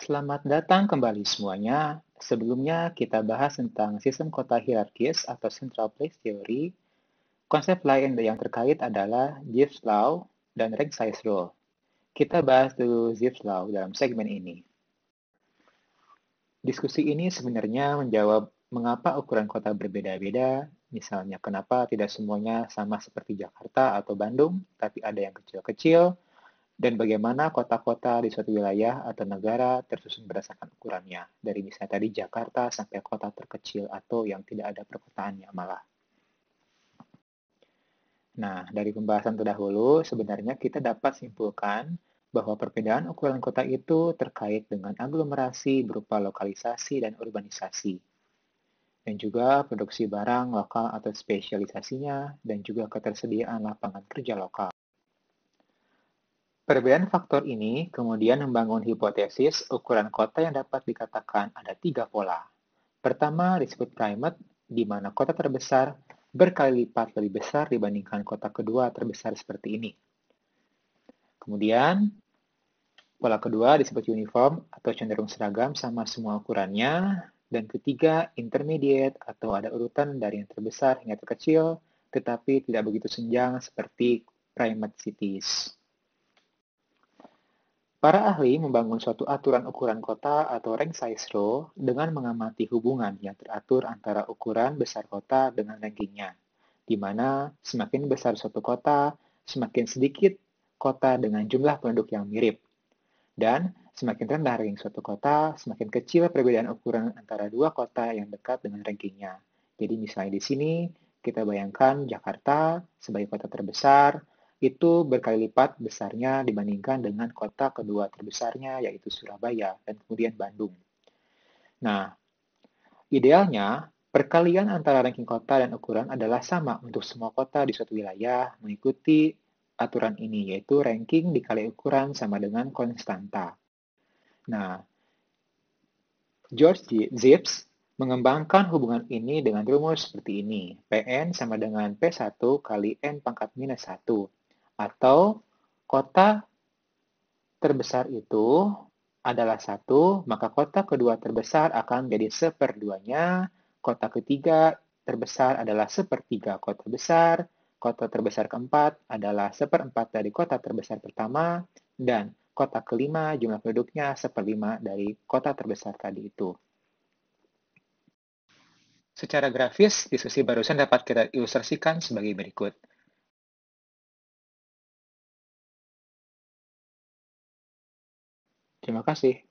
Selamat datang kembali semuanya. Sebelumnya kita bahas tentang sistem kota hierarkis atau Central Place Theory. Konsep lain yang terkait adalah Zipf's Law dan Rank Size Rule. Kita bahas dulu Zipf's Law dalam segmen ini. Diskusi ini sebenarnya menjawab mengapa ukuran kota berbeda-beda, misalnya kenapa tidak semuanya sama seperti Jakarta atau Bandung, tapi ada yang kecil-kecil, dan bagaimana kota-kota di suatu wilayah atau negara tersusun berdasarkan ukurannya, dari misalnya tadi Jakarta sampai kota terkecil atau yang tidak ada perkotaannya malah. Nah, dari pembahasan terdahulu, sebenarnya kita dapat simpulkan bahwa perbedaan ukuran kota itu terkait dengan aglomerasi berupa lokalisasi dan urbanisasi, dan juga produksi barang lokal atau spesialisasinya, dan juga ketersediaan lapangan kerja lokal. Perbedaan faktor ini kemudian membangun hipotesis ukuran kota yang dapat dikatakan ada 3 pola. Pertama disebut primate, di mana kota terbesar berkali lipat lebih besar dibandingkan kota kedua terbesar seperti ini. Kemudian, pola kedua disebut uniform atau cenderung seragam sama semua ukurannya. Dan ketiga, intermediate atau ada urutan dari yang terbesar hingga terkecil, tetapi tidak begitu senjang seperti primate cities. Para ahli membangun suatu aturan ukuran kota atau rank size rule dengan mengamati hubungan yang teratur antara ukuran besar kota dengan rankingnya, di mana semakin besar suatu kota, semakin sedikit kota dengan jumlah penduduk yang mirip. Dan semakin rendah ranking suatu kota, semakin kecil perbedaan ukuran antara dua kota yang dekat dengan rankingnya. Jadi misalnya di sini kita bayangkan Jakarta sebagai kota terbesar, itu berkali lipat besarnya dibandingkan dengan kota kedua terbesarnya, yaitu Surabaya, dan kemudian Bandung. Nah, idealnya, perkalian antara ranking kota dan ukuran adalah sama untuk semua kota di suatu wilayah mengikuti aturan ini, yaitu ranking dikali ukuran sama dengan konstanta. Nah, George Zipf mengembangkan hubungan ini dengan rumus seperti ini. Pn sama dengan P1 kali N pangkat minus 1. Atau kota terbesar itu adalah 1, maka kota kedua terbesar akan menjadi seperduanya, kota ketiga terbesar adalah sepertiga kota besar, kota terbesar keempat adalah seperempat dari kota terbesar pertama, dan kota kelima jumlah penduduknya seperlima dari kota terbesar tadi itu. Secara grafis, diskusi barusan dapat kita ilustrasikan sebagai berikut. Terima kasih.